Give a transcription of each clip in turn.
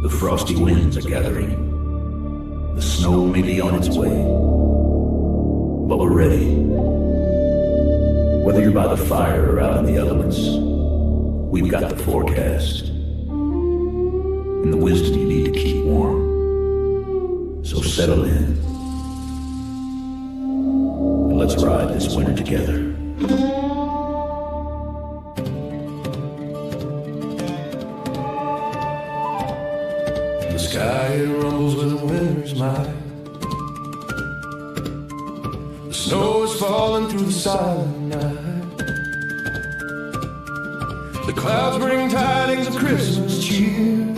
The frosty winds are gathering. The snow may be on its way, but we're ready. Whether you're by the fire or out in the elements, we've got the forecast and the wisdom you need to keep warm. So settle in and let's ride this winter together. The sky, it rumbles with a winter's mind. The snow is falling through the silent night. The clouds bring tidings of Christmas cheer.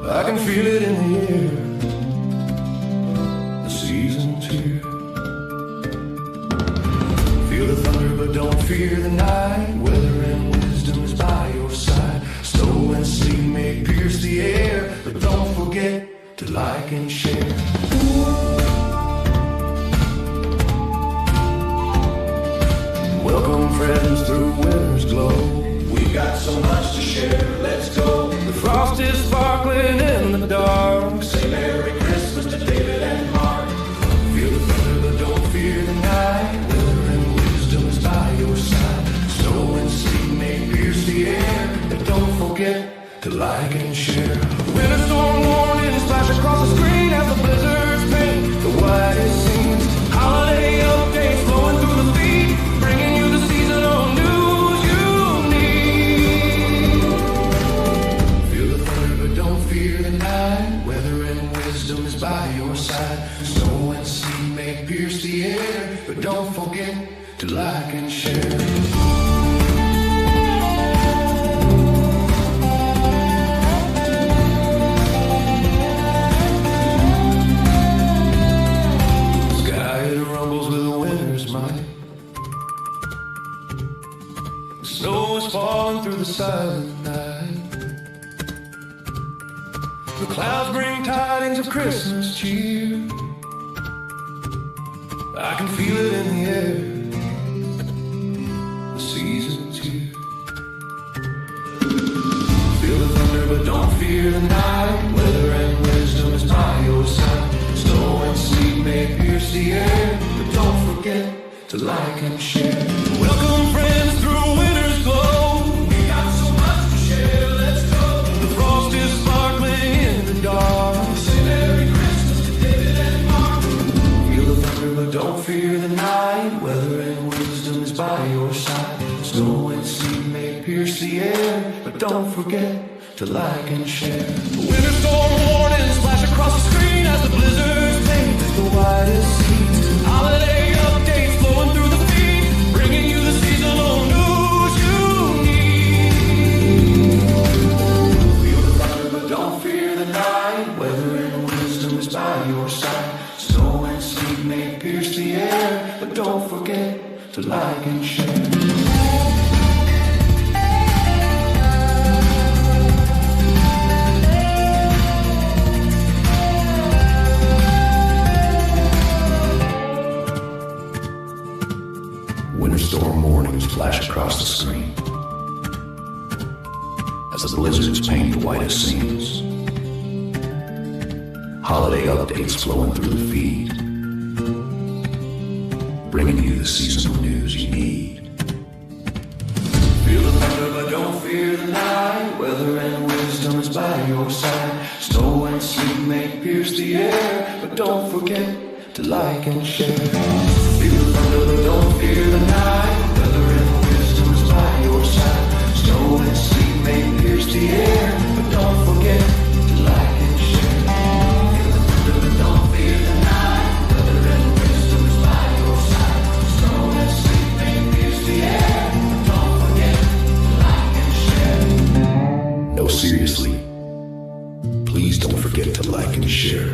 I can feel it in the air. The season's here. Feel the thunder, but don't fear the night. Weather and wisdom is by your side. Snow and sleet may pierce the air, but don't forget to like and share. Welcome friends through winter's glow. We got so much to share, let's go. The frost is sparkling in the dark. Say Merry Christmas to David and Mark. Feel the thunder, but don't fear the night. Weather and wisdom is by your side. Snow and sleet may pierce the air, but don't forget to like and share. Winter storm warnings flash across the screen as the blizzards paint the whitest scenes. Holiday updates flowing through the feed, bringing you the seasonal news you need. Feel the thunder, but don't fear the night. Weather and wisdom is by your side. Snow and sleet may pierce the air, but don't forget to like and share. Snow is falling through the silent night. The clouds bring tidings of Christmas cheer. I can feel it in the air. The season's here. Feel the thunder, but don't fear the night. Weather and wisdom is by your side. Snow and sleet may pierce the air, but don't forget to like and share. Welcome friends through winter's glow. We got so much to share, let's go. The frost is sparkling in the dark. Say Merry Christmas to David and Mark. Feel the thunder, but don't fear the night. Weather and wisdom is by your side. Snow and sleet may pierce the air, but don't forget to like and share. Winter storm warnings flash across the screen as the blizzards paint the whitest scenes. Holiday updates flowing through the feed, bringing you the seasonal news you need. Feel the thunder, but don't fear the night. Weather and wisdom is by your side. Snow and sleet may pierce the air, but don't forget to like and share. Winter storm warnings flash across the screen as the blizzards paint the whitest scenes. Holiday updates flowing through the feed, bringing you the seasonal news you need. Feel the thunder, but don't fear the night. Weather and wisdom is by your side. Snow and sleet may pierce the air, but don't forget to like and share. Feel the thunder, but don't fear the night. Weather and wisdom is by your side. Snow and sleet may pierce the air, but don't forget to like and share. Feel the thunder, but don't fear the night. Weather and wisdom is by your side. Snow and sleet may pierce the air, but don't forget to like and share. No, seriously, please don't forget to like and share.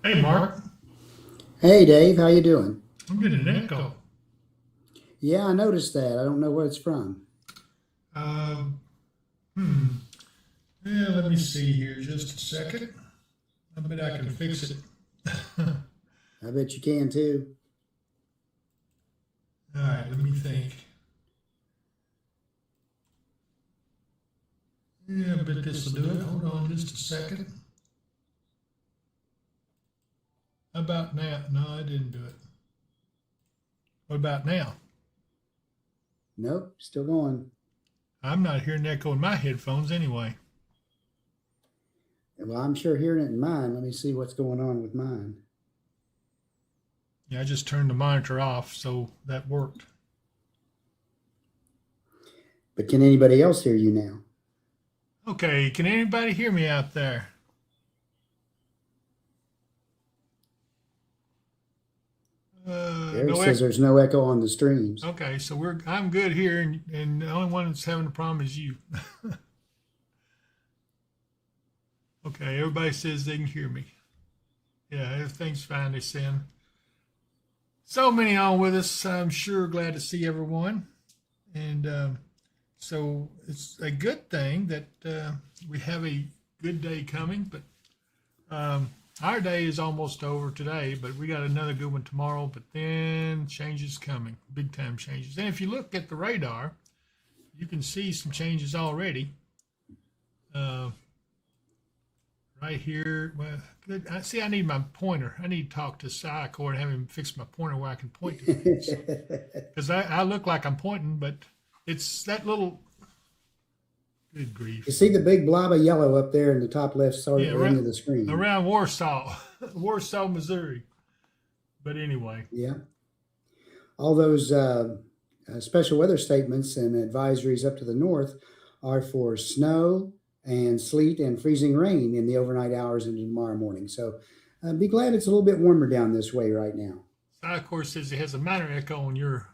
Hey, Mark. Hey, Dave. How you doing? I'm getting an echo. Yeah, I noticed that. I don't know where it's from. Um, hmm. Yeah, let me see here just a second. I bet I can fix it. I bet you can too. All right, let me think. Yeah, I bet this will do it. Hold on just a second. How about now? No, I didn't do it. What about now? Nope, still going. I'm not hearing echo in my headphones anyway. Well, I'm sure hearing it in mine. Let me see what's going on with mine. Yeah, I just turned the monitor off, so that worked. But can anybody else hear you now? Okay, can anybody hear me out there? Eric says there's no echo on the streams. Okay, so I'm good here, and the only one that's having a problem is you. Okay, everybody says they can hear me. Yeah, everything's fine. They send so many on with us. I'm sure glad to see everyone, and so it's a good thing that we have a good day coming. But our day is almost over today, but we got another good one tomorrow. But then changes coming, big time changes. And if you look at the radar, you can see some changes already. Right here, well, good. I need my pointer. I need to talk to Psychor and have him fix my pointer where I can point to things. Because I look like I'm pointing, but it's that little, good grief. You see the big blob of yellow up there in the top left side end of the screen. Around Warsaw, Warsaw, Missouri. But anyway. Yeah. All those special weather statements and advisories up to the north are for snow and sleet and freezing rain in the overnight hours into tomorrow morning. So be glad it's a little bit warmer down this way right now. Of says it has a minor echo on your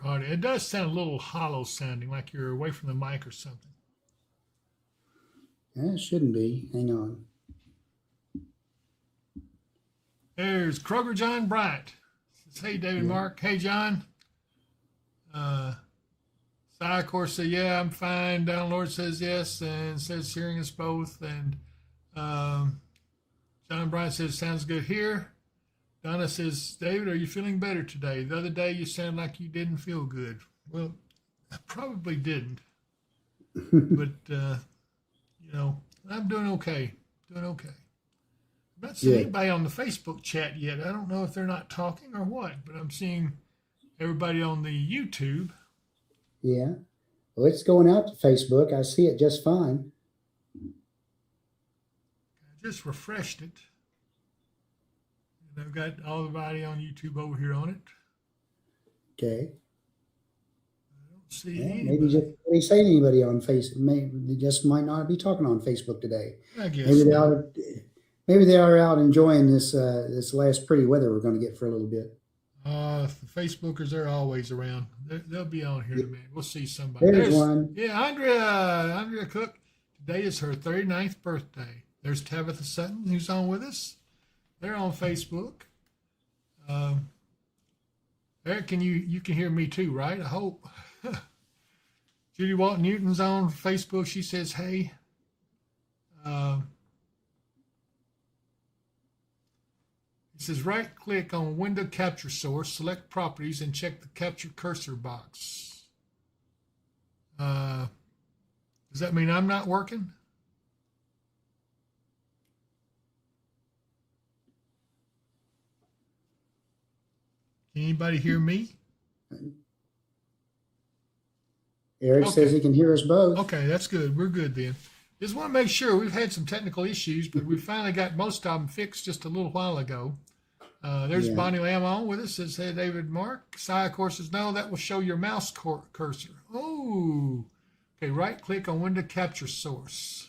audio. It does sound a little hollow sounding, like you're away from the mic or something. Yeah, it shouldn't be. Hang on. There's Kroger John Bryant. Says, hey, David Mark. Hey, John. Of course, said, yeah, I'm fine. Downlord says yes, and says hearing us both. And John Bryant says, sounds good here. Donna says, David, are you feeling better today? The other day you sounded like you didn't feel good. Well, I probably didn't. But, I'm doing okay. I'm not seeing anybody on the Facebook chat yet. I don't know if they're not talking or what, but I'm seeing everybody on the YouTube. Yeah. Well, it's going out to Facebook. I see it just fine. I just refreshed it. And I've got everybody on YouTube over here on it. Okay. I don't see anybody. Maybe just they say anybody on Facebook. They just might not be talking on Facebook today. I guess maybe they are out enjoying this last pretty weather we're going to get for a little bit. The Facebookers, they're always around. They'll be on here in a minute. We'll see somebody. There's one. Yeah, Andrea Cook. Today is her 39th birthday. There's Tabitha Sutton, who's on with us. They're on Facebook. Eric, you can hear me too, right? I hope. Judy Walton Newton's on Facebook. She says, hey. It says right-click on window capture source, select properties, and check the capture cursor box. Does that mean I'm not working? Can anybody hear me? Eric says he can hear us both. Okay, that's good. We're good then. Just want to make sure. We've had some technical issues, but we finally got most of them fixed just a little while ago. There's Bonnie Lamb on with us. Says, hey, David Mark. Sia, of course, says, no, that will show your mouse cursor. Oh, okay. Right click on window capture source.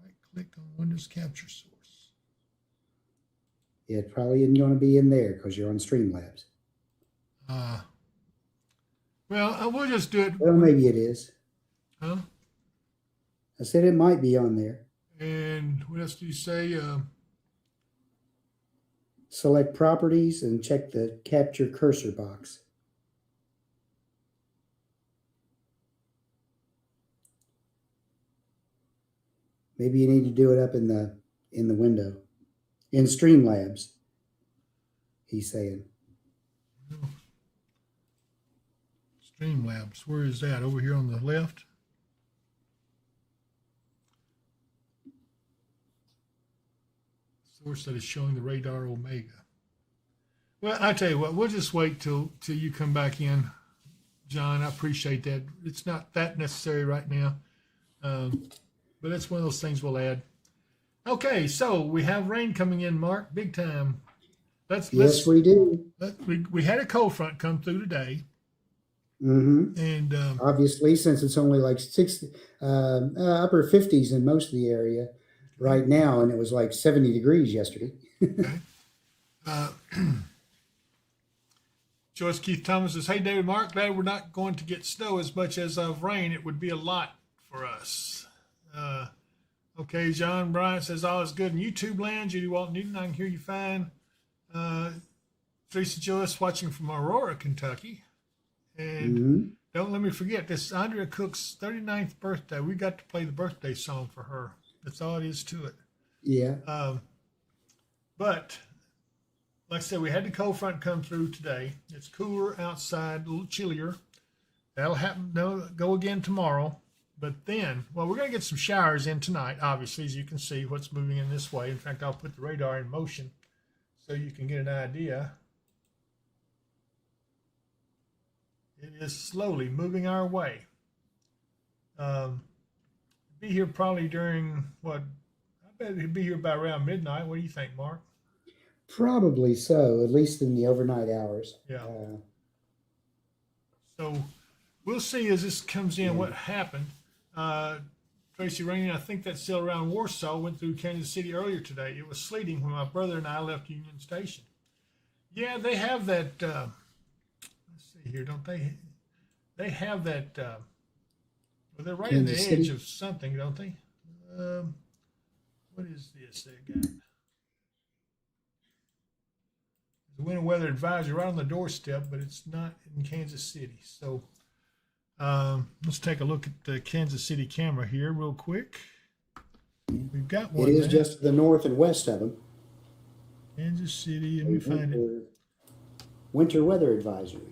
Right click on Windows capture source. Yeah, it probably isn't going to be in there because you're on Streamlabs. Well, we'll just do it. Well, maybe it is. Huh? I said it might be on there. And what else do you say? select properties and check the capture cursor box. Maybe you need to do it up in the window. In Streamlabs, he's saying. Streamlabs, where is that? Over here on the left? Source that is showing the radar Omega. Well, I tell you what, we'll just wait till you come back in, John. I appreciate that. It's not that necessary right now, but it's one of those things we'll add. Okay, so we have rain coming in, Mark, big time. Yes, we do. We had a cold front come through today. Mm-hmm. And obviously, since it's only like upper 50s in most of the area right now, and it was like 70 degrees yesterday. Okay. Joyce Keith Thomas says, "Hey, David, Mark, glad we're not going to get snow as much as of rain. It would be a lot for us." Okay, John Bryant says, "All is good in YouTube land." Judy Walton Newton, I can hear you fine. Teresa Joyce watching from Aurora, Kentucky. And don't let me forget, this is Andrea Cook's 39th birthday. We got to play the birthday song for her. That's all it is to it. Yeah. But like I said, we had the cold front come through today. It's cooler outside, a little chillier. That'll happen. Go again tomorrow. But then, well, we're going to get some showers in tonight, obviously, as you can see what's moving in this way. In fact, I'll put the radar in motion so you can get an idea. It is slowly moving our way. Be here probably during what? I bet it'd be here by around midnight. What do you think, Mark? Probably so, at least in the overnight hours. Yeah. So we'll see as this comes in what happened. Tracy Rainey, I think that's still around Warsaw, went through Kansas City earlier today. It was sleeting when my brother and I left Union Station. Yeah, they have that. Let's see here, don't they? They have that. Well, they're right in the edge of something, don't they? What is this they got? The winter weather advisory right on the doorstep, but it's not in Kansas City. So let's take a look at the Kansas City camera here real quick. We've got one. It is just to the north and west of them. Kansas City, let me find it. Winter weather advisory.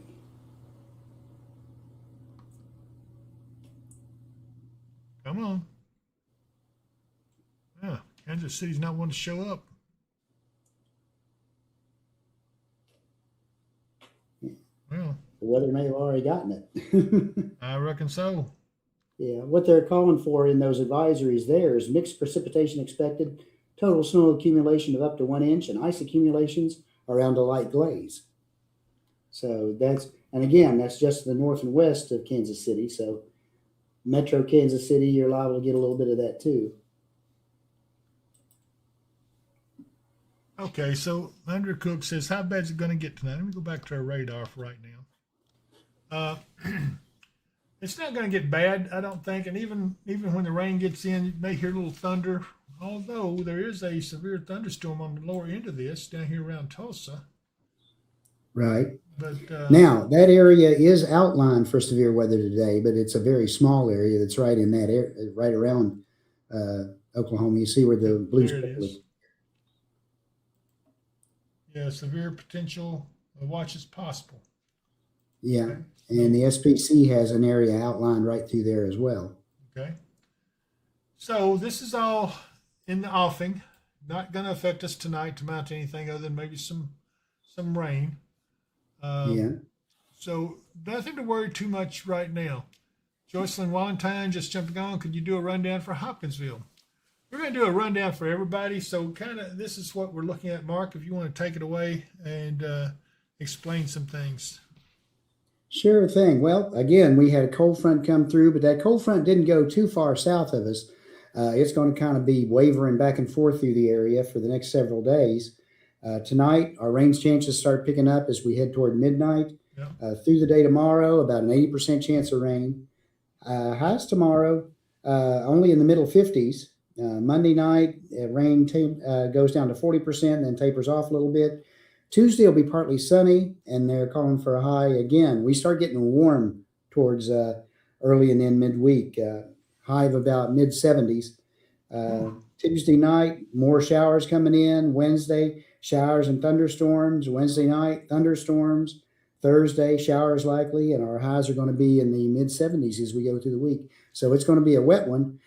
Come on. Yeah, Kansas City's not one to show up. Well, the weather may have already gotten it. I reckon so. Yeah, what they're calling for in those advisories there is mixed precipitation expected, total snow accumulation of up to 1 inch, and ice accumulations around a light glaze. So and again, that's just the north and west of Kansas City. So Metro Kansas City, you're liable to get a little bit of that too. Okay, so Andrew Cook says, how bad is it going to get tonight? Let me go back to our radar for right now. It's not going to get bad, I don't think. And even when the rain gets in, you may hear a little thunder, although there is a severe thunderstorm on the lower end of this down here around Tulsa. Right. But now, that area is outlined for severe weather today, but it's a very small area that's right in that area, right around Oklahoma. You see where the blue there it is. Yeah, severe potential watch is possible. Yeah, okay. And the SPC has an area outlined right through there as well. Okay. So this is all in the offing. Not going to affect us tonight to mount anything other than maybe some rain. Yeah. So nothing to worry too much right now. Joycelyn Walentine just jumping on. Could you do a rundown for Hopkinsville? We're going to do a rundown for everybody. So kind of this is what we're looking at, Mark, if you want to take it away and explain some things. Sure thing. Well, again, we had a cold front come through, but that cold front didn't go too far south of us. It's going to kind of be wavering back and forth through the area for the next several days. Tonight, our rain chances start picking up as we head toward midnight. Yeah. Through the day tomorrow, about an 80% chance of rain. Highs tomorrow, only in the middle 50s. Monday night, rain goes down to 40% and then tapers off a little bit. Tuesday will be partly sunny, and they're calling for a high again. We start getting warm towards early and then midweek, high of about mid 70s. Tuesday night, more showers coming in. Wednesday, showers and thunderstorms. Wednesday night, thunderstorms. Thursday, showers likely, and our highs are going to be in the mid 70s as we go through the week. So it's going to be a wet one.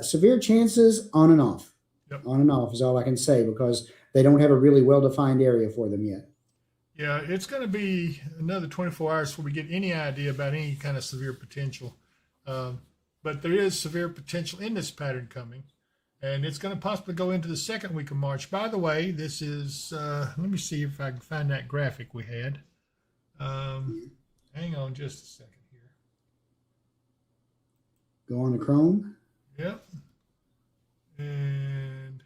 Severe chances on and off. Yep. On and off is all I can say because they don't have a really well-defined area for them yet. Yeah, it's going to be another 24 hours before we get any idea about any kind of severe potential. But there is severe potential in this pattern coming, and it's going to possibly go into the second week of March. By the way, this is, let me see if I can find that graphic we had. Hang on just a second here. Go on to Chrome. Yep. And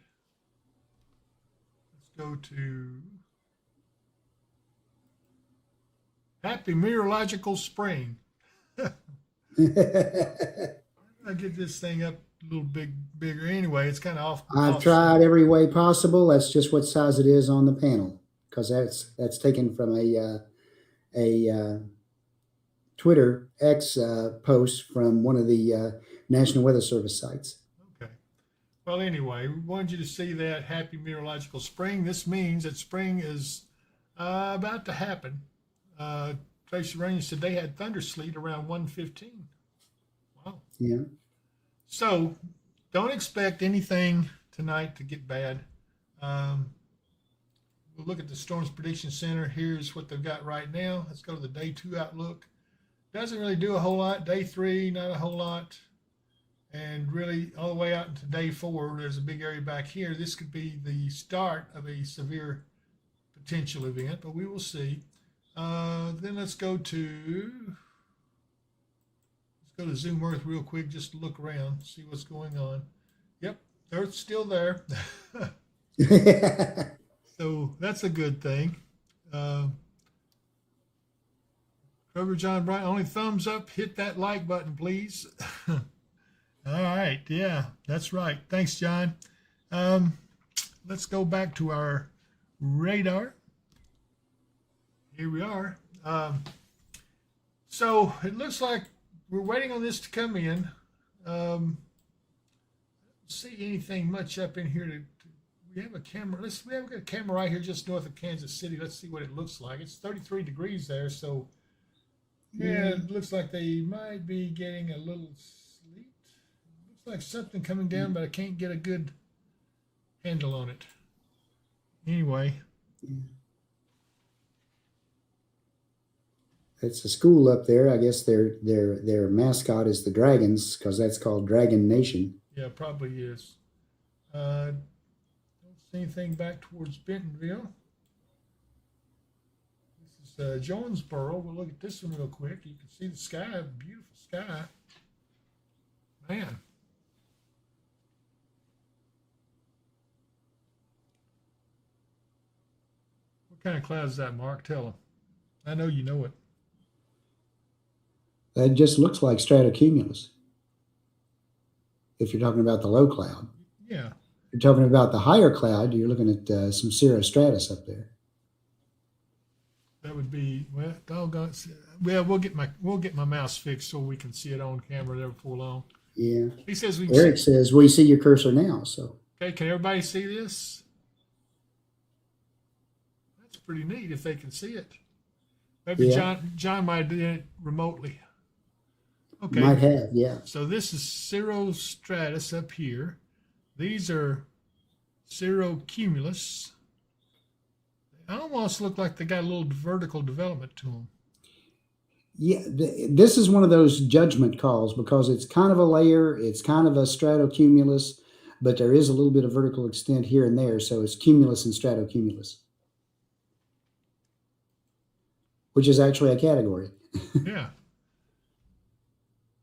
let's go to Happy Meteorological Spring. I get this thing up a little bigger. Anyway, it's kind of off. I've tried every way possible. That's just what size it is on the panel, because that's taken from a Twitter X post from one of the National Weather Service sites. Okay. Well, anyway, we wanted you to see that Happy Meteorological Spring. This means that spring is about to happen. Tracy Raines said they had thunder sleet around 1:15. Wow. Yeah. So don't expect anything tonight to get bad. We'll look at the Storms Prediction Center. Here's what they've got right now. Let's go to the day 2 outlook. Doesn't really do a whole lot. Day 3, not a whole lot. And really all the way out into day 4, there's a big area back here. This could be the start of a severe potential event, but we will see. Then let's go to Zoom Earth real quick, just to look around, see what's going on. Yep, Earth's still there. So that's a good thing. Kroger John Bryant, only thumbs up. Hit that like button, please. All right. Yeah, that's right. Thanks, John. Let's go back to our radar. Here we are. So it looks like we're waiting on this to come in. Don't see anything much up in here. We have a camera. We have a camera right here just north of Kansas City. Let's see what it looks like. It's 33 degrees there, so yeah, it looks like they might be getting a little sleet. Looks like something coming down, but I can't get a good handle on it. Anyway. It's a school up there. I guess their mascot is the Dragons, because that's called Dragon Nation. Yeah, probably is. Don't see anything back towards Bentonville. This is Jonesboro. We'll look at this one real quick. You can see the sky, beautiful sky. Man. What kind of cloud is that, Mark? Tell them. I know you know it. That just looks like stratocumulus. If you're talking about the low cloud. Yeah. If you're talking about the higher cloud, you're looking at some cirrostratus up there. That would be, well, doggone. Well, we'll get my mouse fixed so we can see it on camera there before long. Yeah. He says we. Eric says we see your cursor now. So. Okay, can everybody see this? That's pretty neat if they can see it. Maybe John might do it remotely. Okay. Might have, yeah. So this is cirrostratus up here. These are cirrocumulus. They almost look like they got a little vertical development to them. Yeah, this is one of those judgment calls because it's kind of a layer, it's kind of a stratocumulus, but there is a little bit of vertical extent here and there, so it's cumulus and stratocumulus, which is actually a category. Yeah.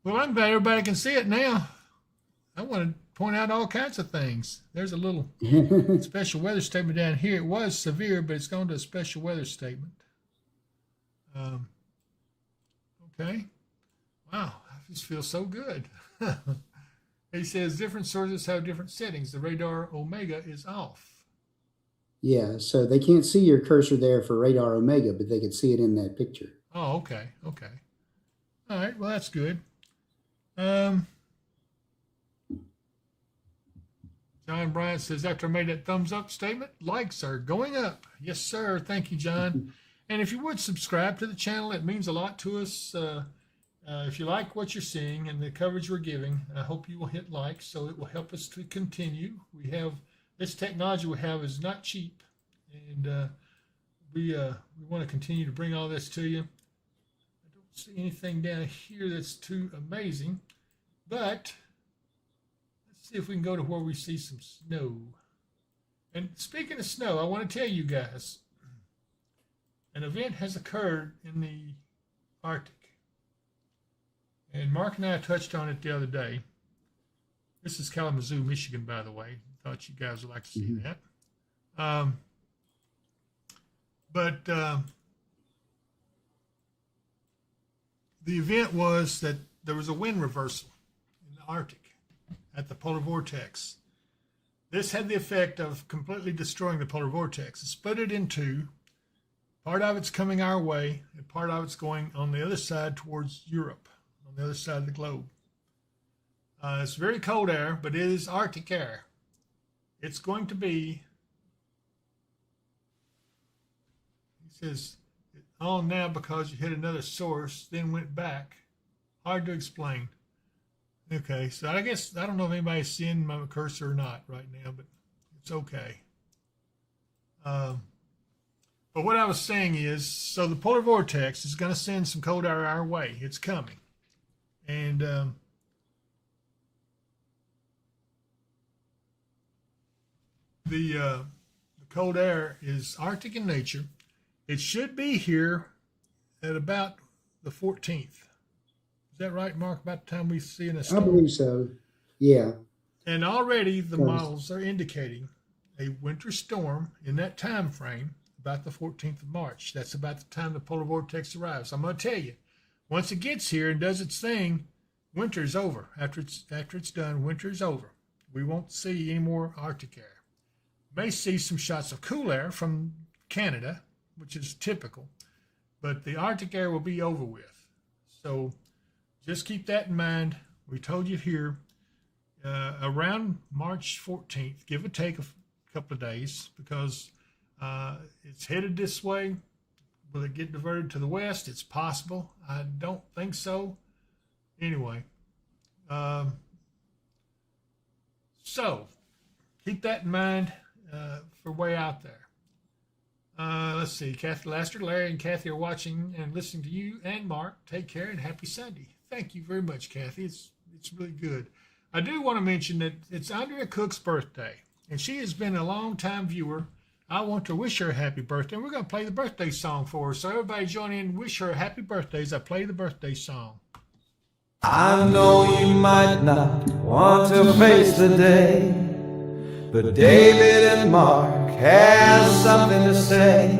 Well, I'm glad everybody can see it now. I want to point out all kinds of things. There's a little special weather statement down here. It was severe, but it's gone to a special weather statement. Okay. Wow, I just feel so good. He says different sources have different settings. The radar omega is off. Yeah, so they can't see your cursor there for radar omega, but they can see it in that picture. Oh, okay. Okay. All right. Well, that's good. John Bryant says, after I made that thumbs up statement, likes are going up. Yes, sir. Thank you, John. And if you would subscribe to the channel, it means a lot to us. If you like what you're seeing and the coverage we're giving, I hope you will hit like, so it will help us to continue. We have this technology we have is not cheap, and we want to continue to bring all this to you. I don't see anything down here that's too amazing, but let's see if we can go to where we see some snow. And speaking of snow, I want to tell you guys, an event has occurred in the Arctic. And Mark and I touched on it the other day. This is Kalamazoo, Michigan, by the way. Thought you guys would like to see that. The event was that there was a wind reversal in the Arctic at the polar vortex. This had the effect of completely destroying the polar vortex. It split it in two. Part of it's coming our way, and part of it's going on the other side towards Europe, on the other side of the globe. It's very cold air, but it is Arctic air. It's going to be, he says, on now because you hit another source, then went back. Hard to explain. Okay, so I guess, I don't know if anybody's seeing my cursor or not right now, but it's okay. But what I was saying is, so the polar vortex is going to send some cold air our way. It's coming. And the cold air is Arctic in nature. It should be here at about the 14th. Is that right, Mark? About the time we see in a storm? I believe so. Yeah. And already the models are indicating a winter storm in that time frame about the 14th of March. That's about the time the polar vortex arrives. I'm going to tell you, once it gets here and does its thing, winter's over. After it's done, winter's over. We won't see any more Arctic air. May see some shots of cool air from Canada, which is typical, but the Arctic air will be over with. So just keep that in mind. We told you here around March 14th, give or take a couple of days, because it's headed this way. Will it get diverted to the west? It's possible. I don't think so. Anyway, so keep that in mind for way out there. Let's see. Kathy Laster, Larry, and Kathy are watching and listening to you and Mark. Take care and happy Sunday. Thank you very much, Kathy. It's really good. I do want to mention that it's Andrea Cook's birthday, and she has been a long-time viewer. I want to wish her a happy birthday. We're going to play the birthday song for her. So everybody join in and wish her a happy birthday as I play the birthday song. I know you might not want to face the day, but David and Mark has something to say.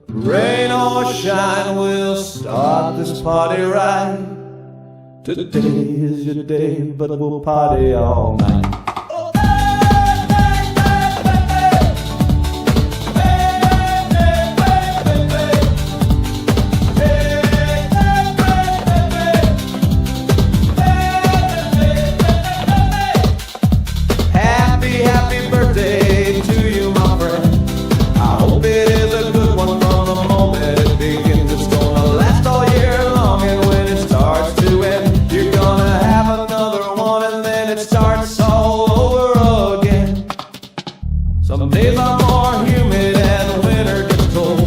Rain or shine, we'll start this party right. Today is your day, but we'll party all night. Some days are more humid and winter gets cold,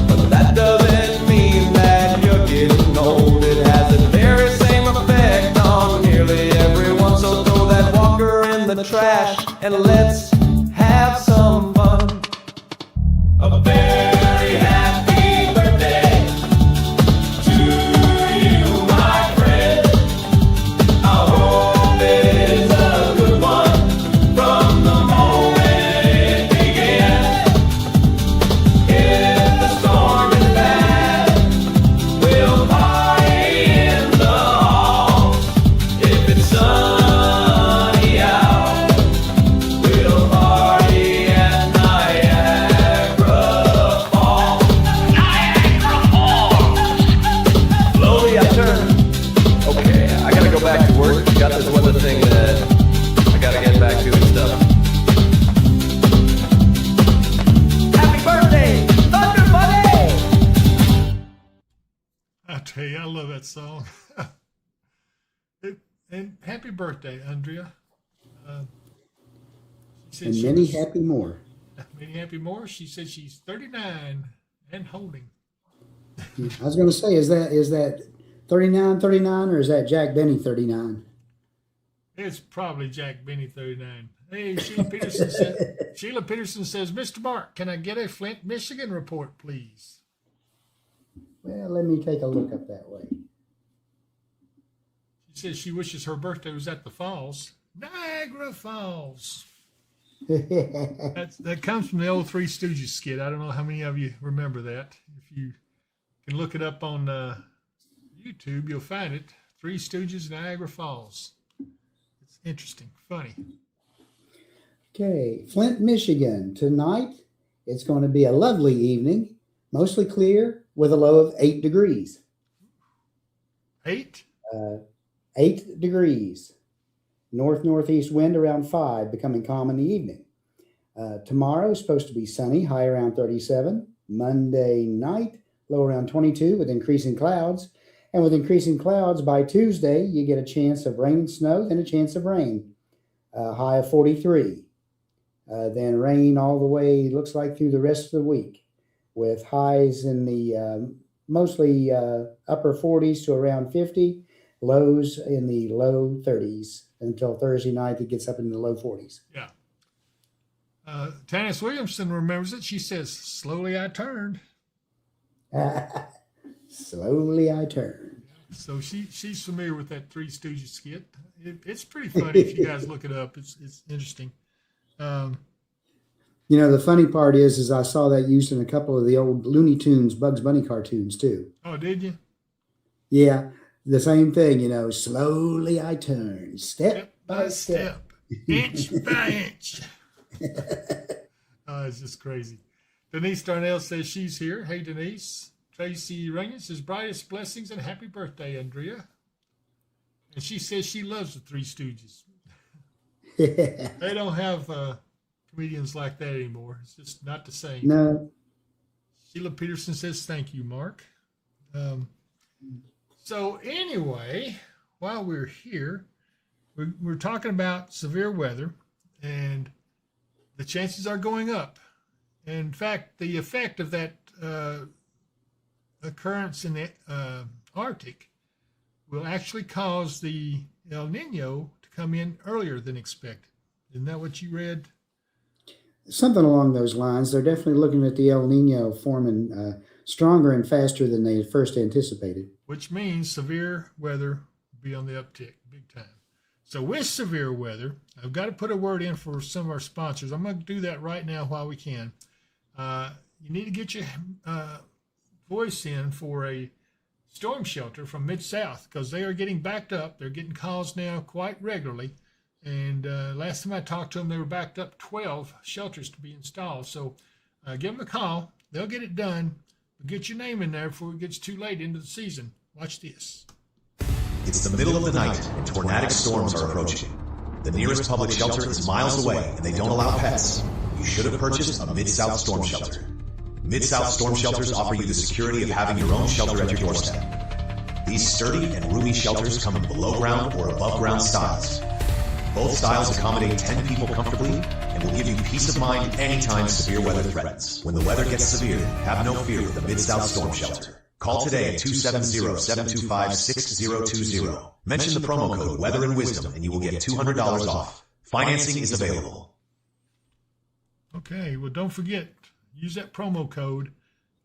but that doesn't mean that you're getting old. It has the very same effect on nearly everyone, so throw that walker in the trash and let's have some fun. A very happy birthday to you, my friend. I hope it is a good one from the moment. We'll Okay, I love that song. And happy birthday, Andrea. She And said many happy more. Many happy more. She said she's 39 and holding. I was going to say, is that 39, 39, or is that Jack Benny 39? It's probably Jack Benny 39. Hey, Sheila Peterson says, Mr. Mark, can I get a Flint, Michigan report, please? Well, let me take a look up that way. She says she wishes her birthday was at the falls. Niagara Falls. That comes from the old Three Stooges skit. I don't know how many of you remember that. If you can look it up on YouTube, you'll find it. Three Stooges, Niagara Falls. It's interesting, funny. Okay, Flint, Michigan. Tonight, it's going to be a lovely evening, mostly clear with a low of 8 degrees. 8? 8 degrees. North-northeast wind around 5, becoming calm in the evening. Tomorrow is supposed to be sunny, high around 37. Monday night, low around 22 with increasing clouds. And with increasing clouds, by Tuesday, you get a chance of rain and snow, then a chance of rain. High of 43. Then rain all the way, looks like, through the rest of the week, with highs in the mostly upper 40s to around 50, lows in the low 30s until Thursday night. It gets up in the low 40s. Yeah. Tanis Williamson remembers it. She says, slowly I turned. Slowly I turned. So she's familiar with that Three Stooges skit. It's pretty funny if you guys look it up. It's interesting. You know, the funny part is I saw that used in a couple of the old Looney Tunes, Bugs Bunny cartoons too. Oh, did you? Yeah, the same thing, you know, slowly I turn, step by step. Inch by inch. It's just crazy. Denise Darnell says she's here. Hey, Denise. Tracy Runyon says, brightest blessings and happy birthday, Andrea. And she says she loves the Three Stooges. They don't have comedians like that anymore. It's just not the same. No. Sheila Peterson says, thank you, Mark. So anyway, while we're here, we're talking about severe weather, and the chances are going up. In fact, the effect of that occurrence in the Arctic will actually cause the El Nino to come in earlier than expected. Isn't that what you read? Something along those lines. They're definitely looking at the El Nino forming stronger and faster than they had first anticipated. Which means severe weather will be on the uptick big time. So with severe weather, I've got to put a word in for some of our sponsors. I'm going to do that right now while we can. You need to get your voice in for a storm shelter from Mid-South, because they are getting backed up. They're getting calls now quite regularly. And last time I talked to them, they were backed up 12 shelters to be installed. So give them a call. They'll get it done. But get your name in there before it gets too late into the season. Watch this. It's the middle of the night, and tornadic storms are approaching. The nearest public shelter is miles away, and they don't allow pets. You should have purchased a Mid-South storm shelter. Mid-South storm shelters offer you the security of having your own shelter at your doorstep. These sturdy and roomy shelters come in below-ground or above-ground styles. Both styles accommodate 10 people comfortably and will give you peace of mind anytime severe weather threatens. When the weather gets severe, have no fear with the Mid-South Storm Shelter. Call today at 270-725-6020. Mention the promo code Weather and Wisdom and you will get $200 off. Financing is available. Okay, well, don't forget, use that promo code.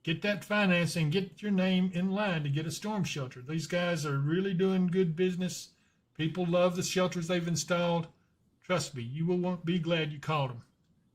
Get that financing. Get your name in line to get a storm shelter. These guys are really doing good business. People love the shelters they've installed. Trust me, you will be glad you called them.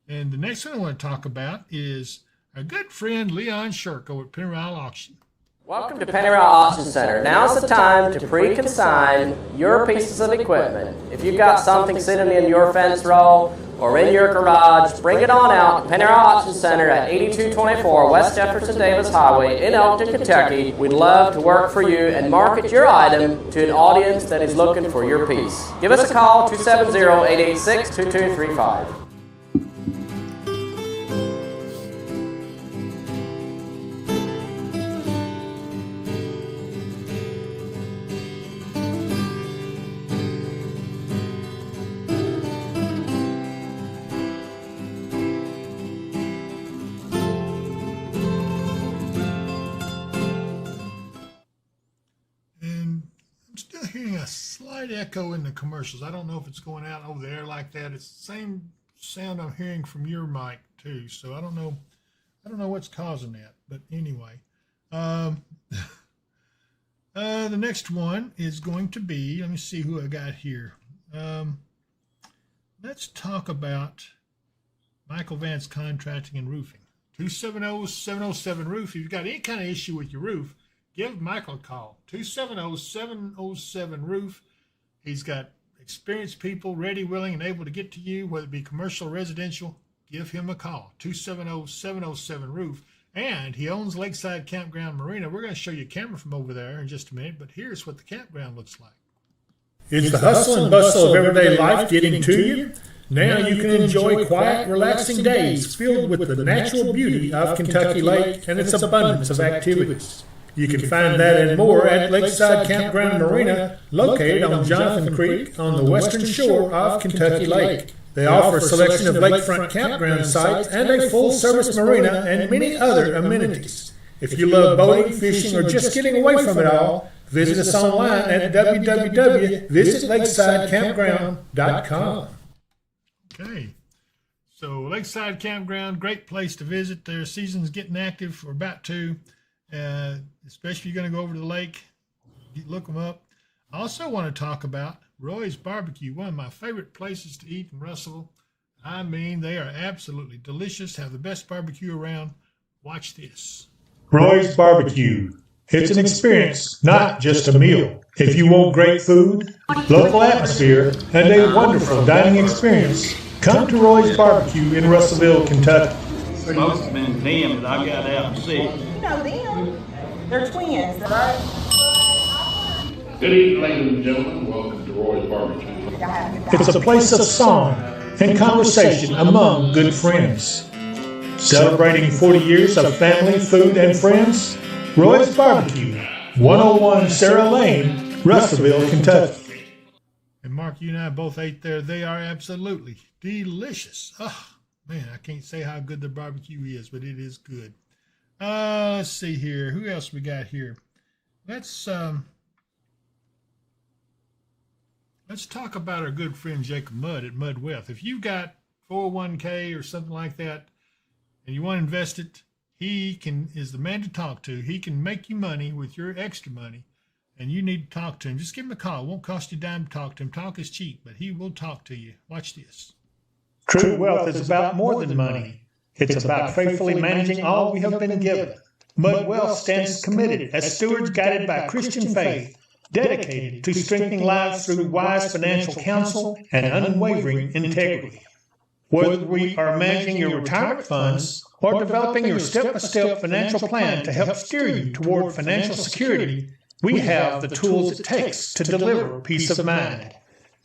And the next one I want to talk about is our good friend Leon Shirk over at Pennyrile Auction. Welcome to Pennyrile Auction Center. Now's the time to pre-consign your pieces of equipment. If you've got something sitting in your fence row or in your garage, bring it on out to Pennyrile Auction Center at 8224 West Jefferson Davis Highway in Elkton, Kentucky. We'd love to work for you and market your item to an audience that is looking for your piece. Give us a call, 270-886-2235. 270-886-2235. slight echo in the commercials. I don't know if it's going out over there like that. It's the same sound I'm hearing from your mic too. So I don't know what's causing that. But anyway, the next one is going to be, let me see who I got here. Let's talk about Michael Vance Contracting and Roofing. 270-707 Roof. If you've got any kind of issue with your roof, give Michael a call. 270-707 Roof. He's got experienced people ready, willing, and able to get to you, whether it be commercial or residential. Give him a call. 270-707 Roof. And he owns Lakeside Campground Marina. We're going to show you a camera from over there in just a minute, but here's what the campground looks like. Is the hustle and bustle of everyday life getting to you? Now you can enjoy quiet, relaxing days filled with the natural beauty of Kentucky Lake and its abundance of activities. You can find that and more at Lakeside Campground Marina, located on Jonathan Creek on the western shore of Kentucky Lake. They offer a selection of lakefront campground sites and a full-service marina and many other amenities. If you love boating, fishing, or just getting away from it all, visit us online at www.visitlakesidekampground.com. Okay, so Lakeside Campground, great place to visit. Their season's getting active. We're about to, especially if you're going to go over to the lake, look them up. I also want to talk about Roy's Barbecue, one of my favorite places to eat in Russellville. I mean, they are absolutely delicious, have the best barbecue around. Watch this. Roy's Barbecue. It's an experience, not just a meal. If you want great food, local atmosphere, and a wonderful dining experience, come to Roy's Barbecue in Russellville, Kentucky. Most have been them that I've got out to see. You know them. They're twins, right? Good evening, ladies and gentlemen. Welcome to Roy's Barbecue. It's a place of song and conversation among good friends. Celebrating 40 years of family, food, and friends, Roy's Barbecue, 101 Sarah Lane, Russellville, Kentucky. And Mark, you and I both ate there. They are absolutely delicious. Oh, man, I can't say how good the barbecue is, but it is good. Let's see here. Who else we got here? Let's talk about our good friend Jacob Mudd at Mudd Wealth. If you've got 401k or something like that and you want to invest it, he is the man to talk to. He can make you money with your extra money, and you need to talk to him. Just give him a call. It won't cost you a dime to talk to him. Talk is cheap, but he will talk to you. Watch this. True wealth is about more than money. It's about faithfully managing all we have been given. Mudd Wealth stands committed as stewards guided by Christian faith, dedicated to strengthening lives through wise financial counsel and unwavering integrity. Whether we are managing your retirement funds or developing your step-by-step financial plan to help steer you toward financial security, we have the tools it takes to deliver peace of mind.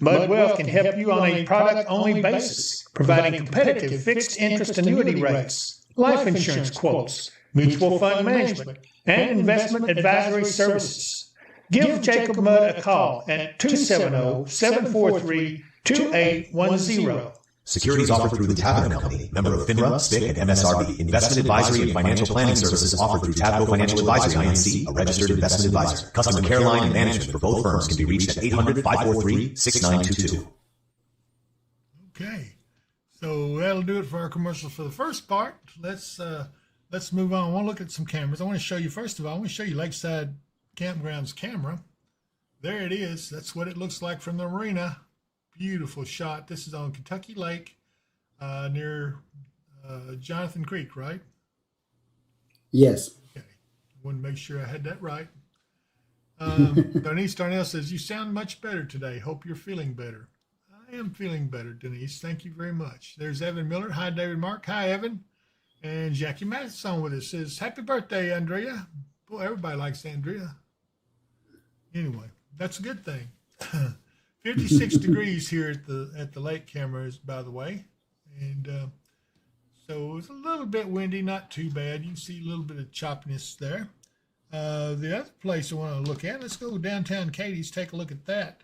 Mudd Wealth can help you on a product-only basis, providing competitive fixed interest annuity rates, life insurance quotes, mutual fund management, and investment advisory services. Give Jacob Mudd a call at 270-743-2810. Securities offered through the Tabco Company, member of FINRA, SPIC, and MSRB. Investment advisory and financial planning services offered through Tabco Financial Advisory, Inc., a registered investment advisor. Customer care line and management for both firms can be reached at 800-543-6922. Okay, so that'll do it for our commercials for the first part. Let's move on. I want to look at some cameras. I want to show you, first of all, I want to show you Lakeside Campground's camera. There it is. That's what it looks like from the marina. Beautiful shot. This is on Kentucky Lake near Jonathan Creek, right? Yes. Okay. I wanted to make sure I had that right. Denise Darnell says, you sound much better today. Hope you're feeling better. I am feeling better, Denise. Thank you very much. There's Evan Miller. Hi, David Mark. Hi, Evan. And Jackie Mattis on with us. Says, happy birthday, Andrea. Boy, everybody likes Andrea. Anyway, that's a good thing. 56 degrees here at the lake cameras, by the way. And so it's a little bit windy, not too bad. You can see a little bit of choppiness there. The other place I want to look at, let's go downtown Katie's, take a look at that.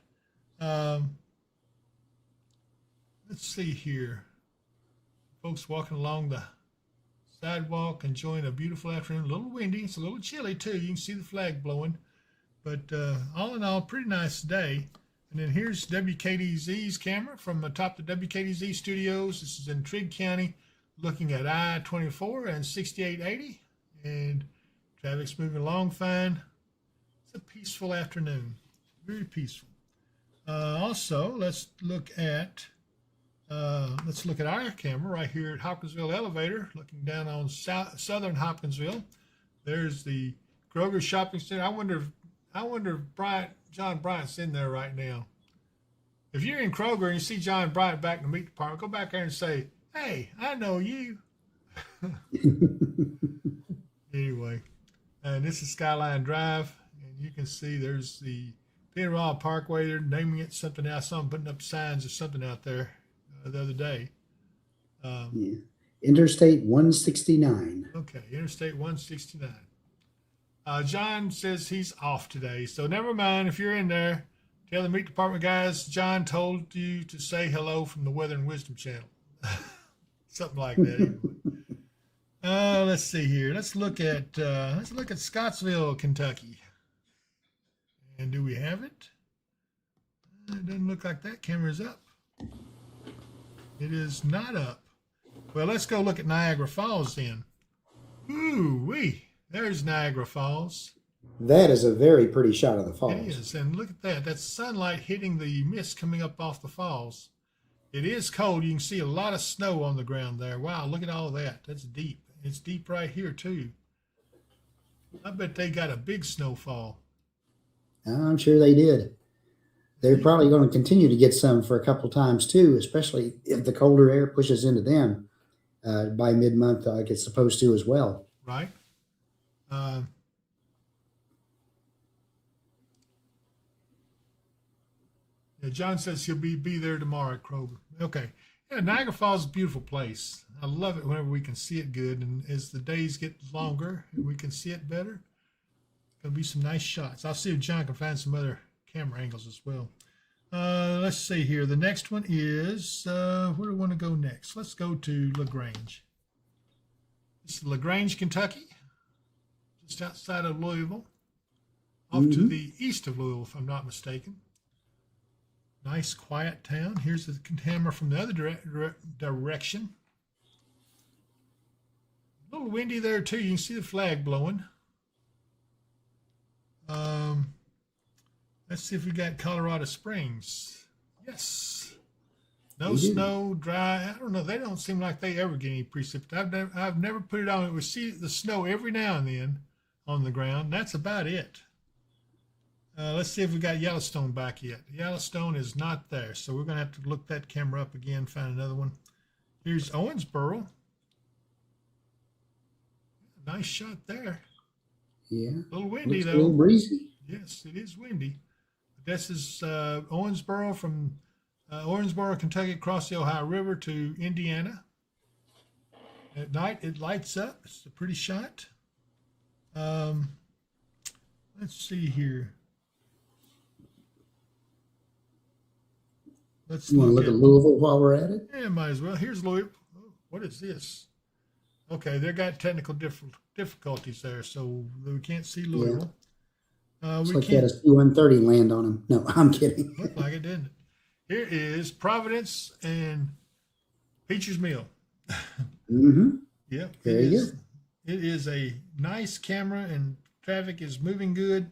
Let's see here. Folks walking along the sidewalk, enjoying a beautiful afternoon. A little windy. It's a little chilly, too. You can see the flag blowing. But all in all, pretty nice day. And then here's WKDZ's camera from atop the WKDZ studios. This is in Trigg County, looking at I-24 and 6880. And traffic's moving along fine. It's a peaceful afternoon, very peaceful. Also, let's look at our camera right here at Hopkinsville Elevator, looking down on southern Hopkinsville. There's the Kroger Shopping Center. I wonder if John Bryant's in there right now. If you're in Kroger and you see John Bryant back in the meat department, go back there and say, "Hey, I know you." Anyway, and this is Skyline Drive, and you can see there's the Pennyroyal Parkway. They're naming it something else. Someone putting up signs or something out there the other day. Yeah. Interstate 169. Okay, Interstate 169. John says he's off today, so never mind. If you're in there, tell the meat department guys John told you to say hello from the Weather and Wisdom channel. Something like that. Let's see here. Let's look at Scottsville, Kentucky. And do we have it? It doesn't look like that camera's up. It is not up. Well, let's go look at Niagara Falls then. Ooh-wee. There's Niagara Falls. That is a very pretty shot of the falls. It is, and look at that. That's sunlight hitting the mist coming up off the falls. It is cold. You can see a lot of snow on the ground there. Wow, look at all that. That's deep. It's deep right here, too. I bet they got a big snowfall. I'm sure they did. They're probably going to continue to get some for a couple times, too, especially if the colder air pushes into them by mid-month, like it's supposed to as well. Right. John says he'll be there tomorrow at Kroger. Okay. Yeah, Niagara Falls is a beautiful place. I love it whenever we can see it good. And as the days get longer and we can see it better, there'll be some nice shots. I'll see if John can find some other camera angles as well. Let's see here. The next one is, where do I want to go next? Let's go to LaGrange. This is LaGrange, Kentucky, just outside of Louisville, off to the east of Louisville, if I'm not mistaken. Nice, quiet town. Here's the camera from the other direction. A little windy there, too. You can see the flag blowing. Let's see if we got Colorado Springs. Yes. No snow, dry. I don't know. They don't seem like they ever get any precipitation. I've never put it on. We see the snow every now and then on the ground. That's about it. Let's see if we got Yellowstone back yet. Yellowstone is not there, so we're going to have to look that camera up again, find another one. Here's Owensboro. Nice shot there. Yeah. A little windy, looks though. A little breezy. Yes, it is windy. This is Owensboro from Owensboro, Kentucky, across the Ohio River to Indiana. At night, it lights up. It's a pretty shot. Let's see here. You want to look at Louisville while we're at it? Yeah, might as well. Here's Louisville. Oh, what is this? Okay, they got technical difficulties there, so we can't see Louisville. Looks like they had a C-130 land on them. No, I'm kidding. Looked like it, didn't it? Here is Providence and Peacher's Mill. Yep. There you go. It is a nice camera, and traffic is moving good.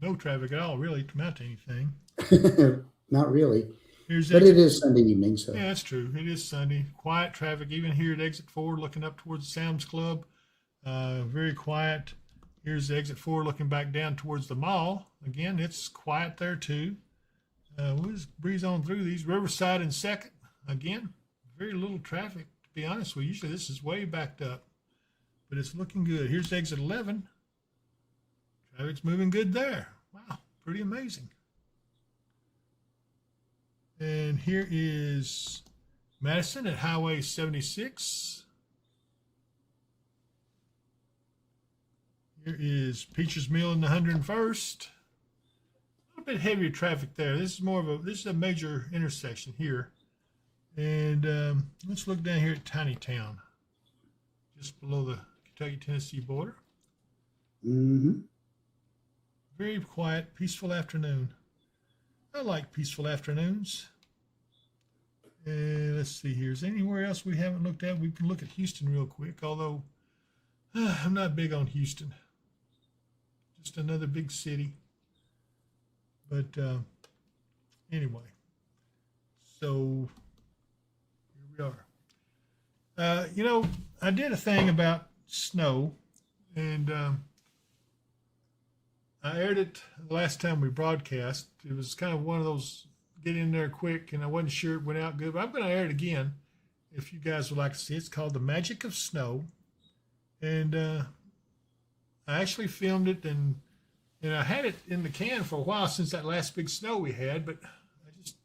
No traffic at all, really, to mount to anything. Not really. But it is Sunday evening, so. Yeah, that's true. It is Sunday. Quiet traffic, even here at Exit 4, looking up towards Sam's Club. Very quiet. Here's Exit 4 looking back down towards the mall. Again, it's quiet there, too. We'll just breeze on through these. Riverside and 2nd. Again, very little traffic, to be honest with you. Usually this is way backed up, but it's looking good. Here's Exit 11. Traffic's moving good there. Wow, pretty amazing. And here is Madison at Highway 76. Here is Peacher's Mill in the 101st. A little bit heavier traffic there. This is a major intersection here. And let's look down here at Tiny Town, just below the Kentucky-Tennessee border. Mm-hmm. Very quiet, peaceful afternoon. I like peaceful afternoons. Let's see here. Is there anywhere else we haven't looked at? We can look at Houston real quick, although I'm not big on Houston. Just another big city. But anyway, so here we are. I did a thing about snow, and I aired it the last time we broadcast. It was kind of one of those get in there quick, and I wasn't sure it went out good, but I'm going to air it again if you guys would like to see it. It's called The Magic of Snow, and I actually filmed it, and I had it in the can for a while since that last big snow we had, but I just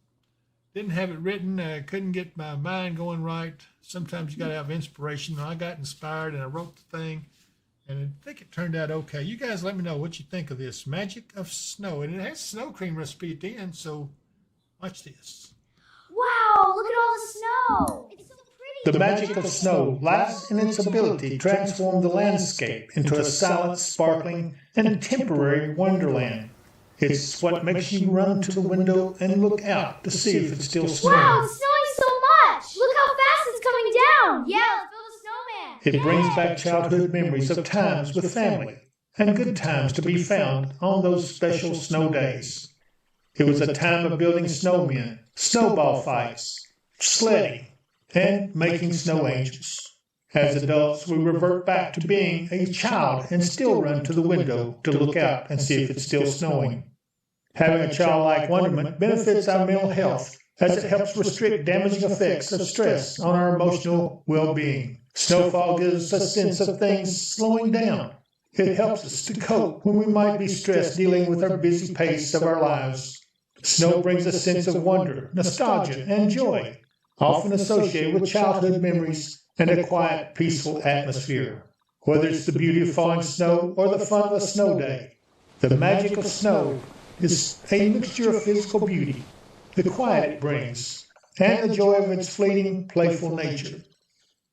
didn't have it written. I couldn't get my mind going right. Sometimes you got to have inspiration. I got inspired, and I wrote the thing, and I think it turned out okay. You guys let me know what you think of this Magic of Snow, and it has snow cream recipe at the end, so watch this. Wow, look at all the snow. It's so pretty. The magic of snow lies in its ability to transform the landscape into a silent, sparkling, and temporary wonderland. It's what makes you run to the window and look out to see if it's still snowing. Wow, it's snowing so much. Look how fast it's coming down. Yeah, let's build a snowman. It brings back childhood memories of times with family and good times to be found on those special snow days. It was a time of building snowmen, snowball fights, sledding, and making snow angels. As adults, we revert back to being a child and still run to the window to look out and see if it's still snowing. Having a childlike wonderment benefits our mental health as it helps restrict damaging effects of stress on our emotional well-being. Snowfall gives us a sense of things slowing down. It helps us to cope when we might be stressed dealing with our busy pace of our lives. Snow brings a sense of wonder, nostalgia, and joy, often associated with childhood memories and a quiet, peaceful atmosphere. Whether it's the beauty of falling snow or the fun of a snow day, the magic of snow is a mixture of physical beauty, the quiet it brings, and the joy of its fleeting, playful nature.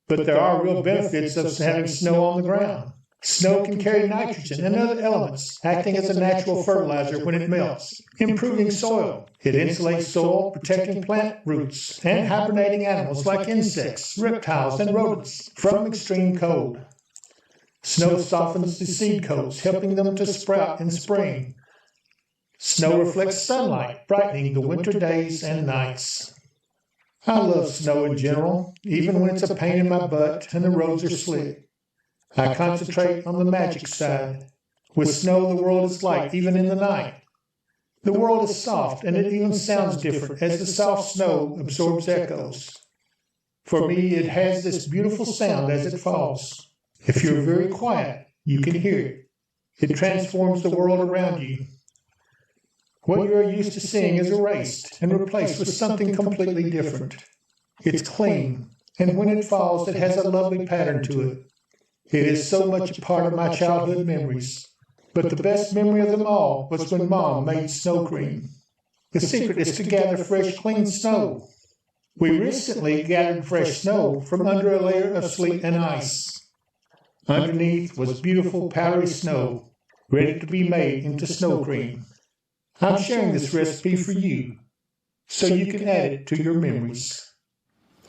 But there are real benefits of having snow on the ground. Snow can carry nitrogen and other elements, acting as a natural fertilizer when it melts, improving soil. It insulates soil, protecting plant roots, and hibernating animals like insects, reptiles, and rodents from extreme cold. Snow softens the seed coats, helping them to sprout in spring. Snow reflects sunlight, brightening the winter days and nights. I love snow in general, even when it's a pain in my butt and the roads are slick. I concentrate on the magic side. With snow, the world is light, even in the night. The world is soft, and it even sounds different as the soft snow absorbs echoes. For me, it has this beautiful sound as it falls. If you're very quiet, you can hear it. It transforms the world around you. What you are used to seeing is erased and replaced with something completely different. It's clean, and when it falls, it has a lovely pattern to it. It is so much a part of my childhood memories. But the best memory of them all was when Mom made snow cream. The secret is to gather fresh, clean snow. We recently gathered fresh snow from under a layer of sleet and ice. Underneath was beautiful, powdery snow, ready to be made into snow cream. I'm sharing this recipe for you, so you can add it to your memories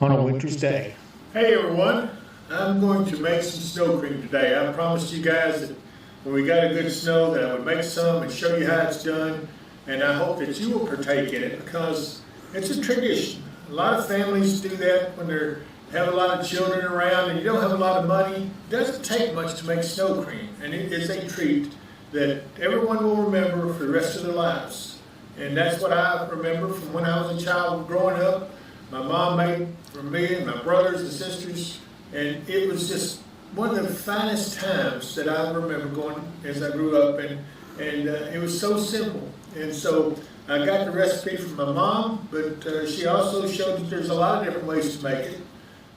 on a winter's day. Hey everyone, I'm going to make some snow cream today. I promised you guys that when we got a good snow that I would make some and show you how it's done, and I hope that you will partake in it because it's a tradition. A lot of families do that when they have a lot of children around and you don't have a lot of money. It doesn't take much to make snow cream, and it is a treat that everyone will remember for the rest of their lives. And that's what I remember from when I was a child growing up. My mom made for me and my brothers and sisters, and it was just one of the finest times that I remember going as I grew up, and it was so simple. And so I got the recipe from my mom, but she also showed that there's a lot of different ways to make it.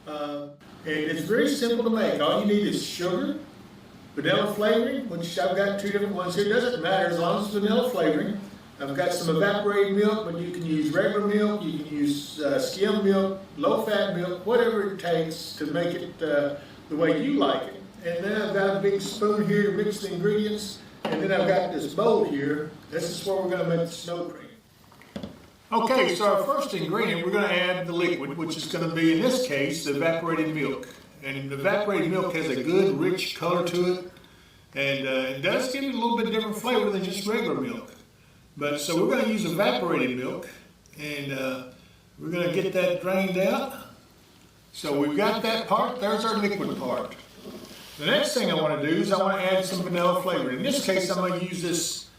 And it's very simple to make. All you need is sugar, vanilla flavoring, which I've got two different ones here. Doesn't matter as long as it's vanilla flavoring. I've got some evaporated milk, but you can use regular milk, you can use skim milk, low-fat milk, whatever it takes to make it the way you like it. and then I've got a big spoon here to mix the ingredients, and then I've got this bowl here. This is where we're going to make the snow cream. Okay, so our first ingredient, we're going to add the liquid, which is going to be, in this case, the evaporated milk. And the evaporated milk has a good, rich color to it, and it does give it a little bit different flavor than just regular milk. But so we're going to use evaporated milk, and we're going to get that drained out. So we've got that part. There's our liquid part. The next thing I want to do is I want to add some vanilla flavor. In this case, I'm going to use this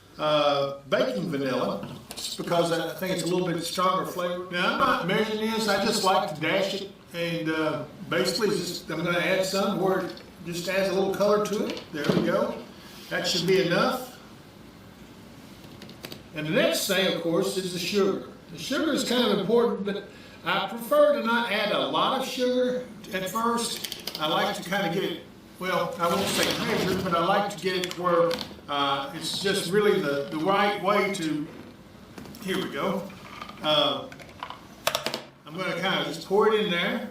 baking vanilla, just because I think it's a little bit stronger flavor. Now, I'm not measuring this. I just like to dash it, and basically I'm going to add some where it just adds a little color to it. There we go. That should be enough. And the next thing, of course, is the sugar. The sugar is kind of important, but I prefer to not add a lot of sugar at first. I like to kind of get it, well, I won't say measured, but I like to get it to where it's just really the right way to, here we go. I'm going to kind of just pour it in there.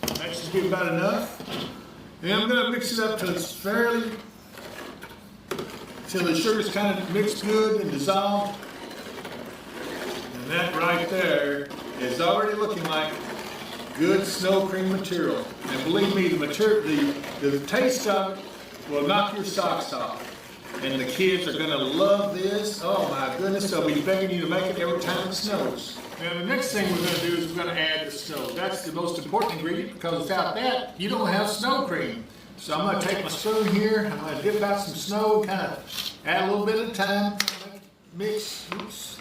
That should be about enough. And I'm going to mix it up till it's till the sugar's kind of mixed good and dissolved. And that right there is already looking like good snow cream material. And believe me, the taste of it will knock your socks off. And the kids are going to love this. Oh my goodness, they'll be begging you to make it every time it snows. Now the next thing we're going to do is we're going to add the snow. That's the most important ingredient, because without that, you don't have snow cream. So I'm going to take my spoon here, I'm going to dip out some snow, kind of add a little bit of time, mix, oops.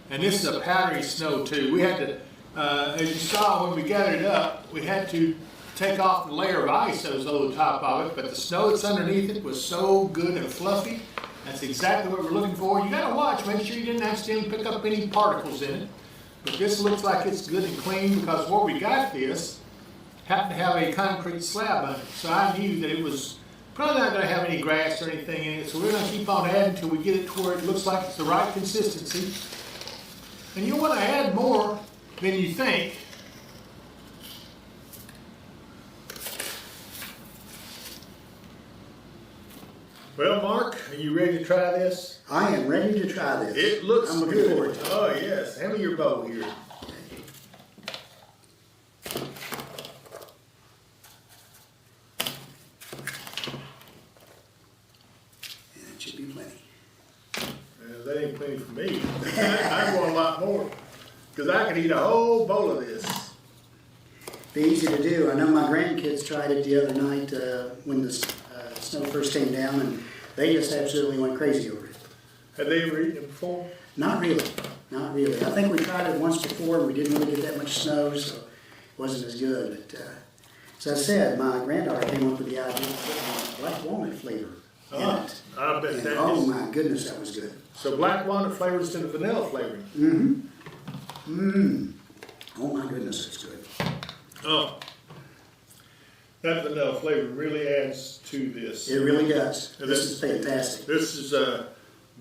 And this is a powdery snow too. We had to, as you saw when we gathered it up, we had to take off the layer of ice that was over the top of it, but the snow that's underneath it was so good and fluffy. That's exactly what we're looking for. You gotta watch, make sure you didn't accidentally pick up any particles in it. But this looks like it's good and clean, because where we got this happened to have a concrete slab on it. So I knew that it was probably not gonna have any grass or anything in it. So we're gonna keep on adding until we get it to where it looks like it's the right consistency. And you wanna add more than you think. Well, Mark, are you ready to try this? I am ready to try this. It looks I'm looking good. forward to it. Oh, yes. Hand me your bowl here. That should be plenty. Well, that ain't plenty for me. I want a lot more, because I could eat a whole bowl of this. Be easy to do. I know my grandkids tried it the other night when the snow first came down, and they just absolutely went crazy over it. Had they ever eaten it before? Not really. Not really. I think we tried it once before, and we didn't really get that much snow, so it wasn't as good. But as I said, my granddaughter came up with the idea of putting black walnut flavor in it. I bet And that oh is. my goodness, that was good. So black walnut flavor instead of vanilla flavoring. Mm-hmm. Mmm. Oh my goodness, it's good. Oh. That vanilla flavor really adds to this. It really does. This is fantastic. This is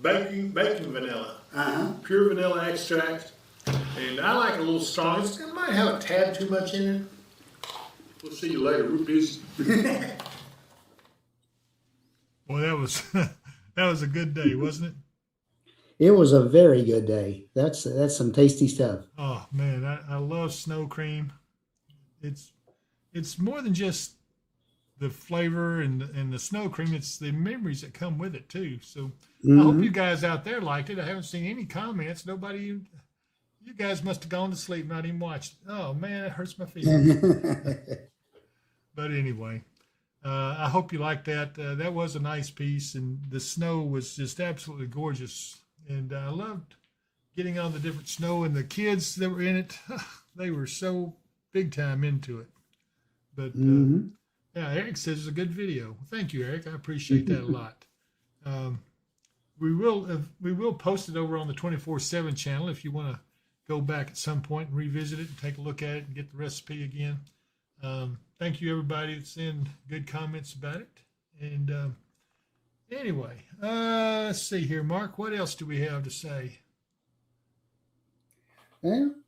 baking vanilla. Uh-huh. Pure vanilla extract. And I like it a little strong. It might have a tad too much in it. We'll see you later. We're busy. Boy, that was a good day, wasn't it? It was a very good day. That's some tasty stuff. Oh man, I love snow cream. It's more than just the flavor and the snow cream. It's the memories that come with it too. So I hope you guys out there liked it. I haven't seen any comments. Nobody. You guys must have gone to sleep, not even watched. Oh man, it hurts my feelings. But anyway, I hope you liked that. That was a nice piece, and the snow was just absolutely gorgeous. And I loved getting on the different snow, and the kids that were in it, they were so big time into it. But yeah, Eric says it's a good video. Thank you, Eric. I appreciate that a lot. We will post it over on the 24/7 channel if you want to go back at some point and revisit it and take a look at it and get the recipe again. Thank you, everybody that's in good comments about it. And anyway, let's see here, Mark. What else do we have to say?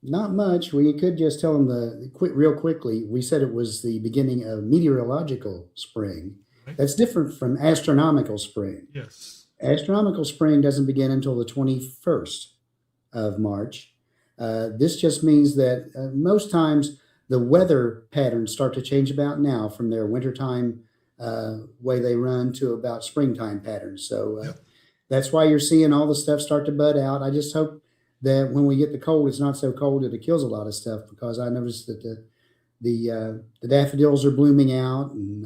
Not much. We could just tell them real quickly. We said it was the beginning of meteorological spring. Right. That's different from astronomical spring. Yes. Astronomical spring doesn't begin until the 21st of March. This just means that most times the weather patterns start to change about now from their wintertime way they run to about springtime patterns. So that's why you're seeing all the stuff start to bud out. I just hope that when we get the cold, it's not so cold that it kills a lot of stuff, because I noticed that the daffodils are blooming out, and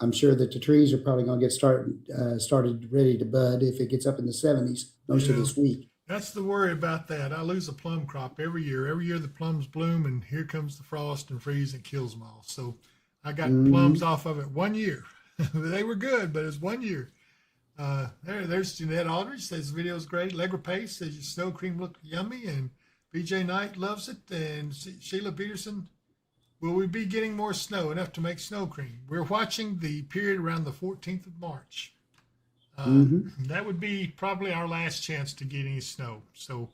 I'm sure that the trees are probably going to get started ready to bud if it gets up in the 70s most of this week. That's the worry about that. I lose a plum crop every year. Every year the plums bloom, and here comes the frost and freeze and kills them all. So I got plums off of it 1 year. They were good, but it was 1 year. There's Jeanette Aldridge says the video is great. Allegra Pace says your snow cream looked yummy, and BJ Knight loves it. And Sheila Peterson, will we be getting more snow, enough to make snow cream? We're watching the period around the 14th of March. That would be probably our last chance to get any snow. So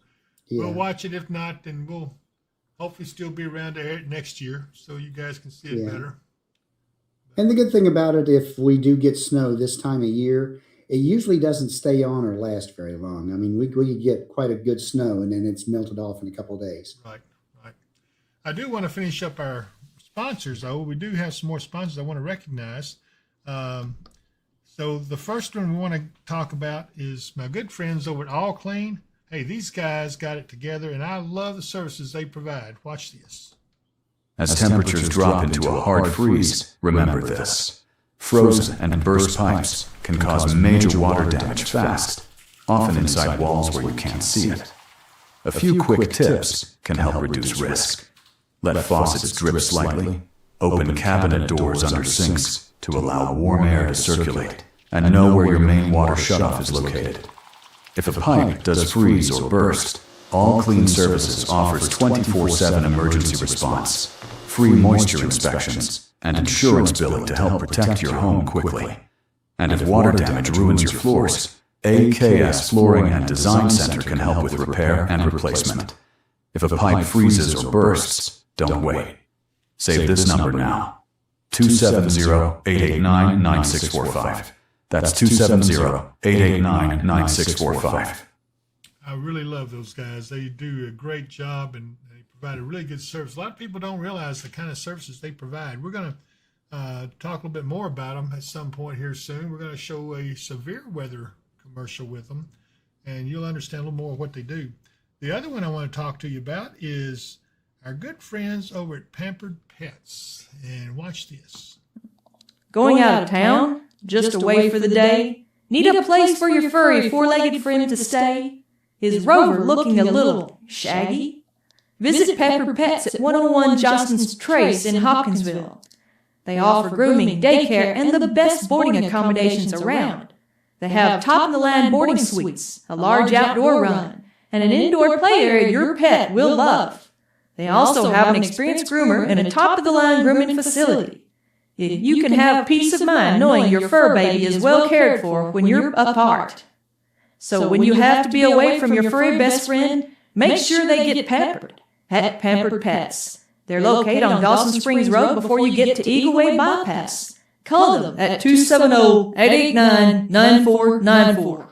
we'll watch it. If not, then we'll hopefully still be around there next year so you guys can see it better. And the good thing about it, if we do get snow this time of year, it usually doesn't stay on or last very long. I mean, we get quite a good snow, and then it's melted off in a couple of days. Right. I do want to finish up our sponsors, though. We do have some more sponsors I want to recognize. So the first one we want to talk about is my good friends over at All Clean. Hey, these guys got it together, and I love the services they provide. Watch this. As temperatures drop into a hard freeze, remember this. Frozen and burst pipes can cause major water damage fast, often inside walls where you can't see it. A few quick tips can help reduce risk. Let faucets drip slightly, open cabinet doors under sinks to allow warm air to circulate, and know where your main water shutoff is located. If a pipe does freeze or burst, All Clean Services offers 24/7 emergency response, free moisture inspections, and insurance billing to help protect your home quickly. And if water damage ruins your floors, AKS Flooring and Design Center can help with repair and replacement. If a pipe freezes or bursts, don't wait. Save this number now. 270-889-9645. That's 270-889-9645. I really love those guys. They do a great job, and they provide a really good service. A lot of people don't realize the kind of services they provide. We're going to talk a little bit more about them at some point here soon. We're going to show a severe weather commercial with them, and you'll understand a little more of what they do. The other one I want to talk to you about is our good friends over at Pampered Pets. And watch this. Going out of town? Just away for the day? Need a place for your furry four-legged friend to stay? Is Rover looking a little shaggy? Visit Pampered Pets at 101 Johnston's Trace in Hopkinsville. They offer grooming, daycare, and the best boarding accommodations around. They have top-of-the-line boarding suites, a large outdoor run, and an indoor play area your pet will love. They also have an experienced groomer and a top-of-the-line grooming facility. You can have peace of mind knowing your fur baby is well cared for when you're apart. So when you have to be away from your furry best friend, make sure they get pampered at Pampered Pets. They're located on Dawson Springs Road before you get to Eagle Way Bypass. Call them at 270-889-9494.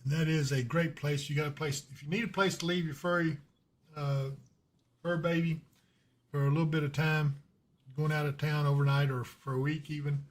That is a great place. You got a place. If you need a place to leave your fur baby for a little bit of time, going out of town overnight or for a week even,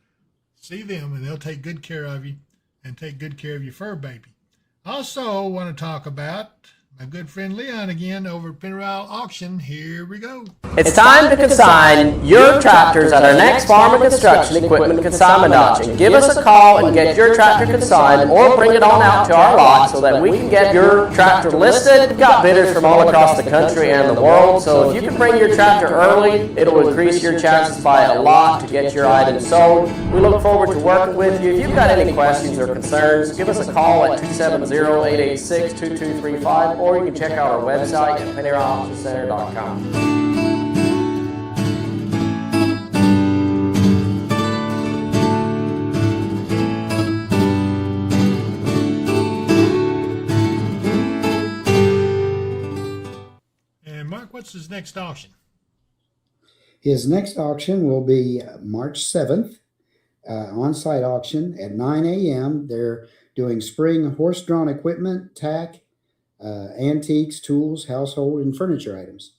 see them and they'll take good care of you and take good care of your fur baby. Also want to talk about my good friend Leon again over at Pennyroyal Auction. Here we go. It's time to consign your tractors at our next Farm and Construction Equipment Consignment Auction. Give us a call and get your tractor consigned, or bring it on out to our lot so that we can get your tractor listed. We've got bidders from all across the country and the world, so if you can bring your tractor early, it'll increase your chances by a lot to get your item sold. We look forward to working with you. If you've got any questions or concerns, give us a call at 270-886-2235, or you can check out our website at pennyroyalauctioncenter.com. what's his next auction? His next auction will be March 7th, on-site auction at 9 a.m. They're doing spring horse-drawn equipment, tack, antiques, tools, household, and furniture items.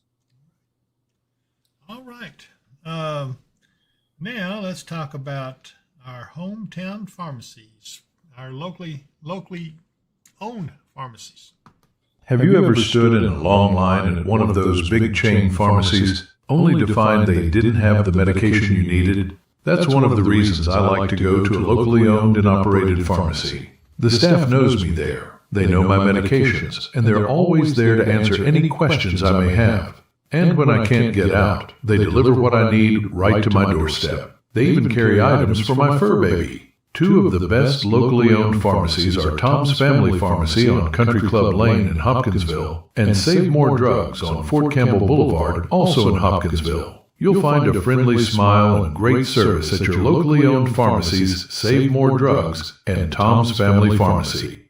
All right. Now let's talk about our hometown pharmacies, our locally owned pharmacies. Have you ever stood in a long line at one of those big chain pharmacies only to find they didn't have the medication you needed? That's one of the reasons I like to go to a locally owned and operated pharmacy. The staff knows me there. They know my medications, and they're always there to answer any questions I may have. And when I can't get out, they deliver what I need right to my doorstep. They even carry items for my fur baby. Two of the best locally owned pharmacies are Tom's Family Pharmacy on Country Club Lane in Hopkinsville and Save More Drugs on Fort Campbell Boulevard, also in Hopkinsville. You'll find a friendly smile and great service at your locally owned pharmacies, Save More Drugs and Tom's Family Pharmacy.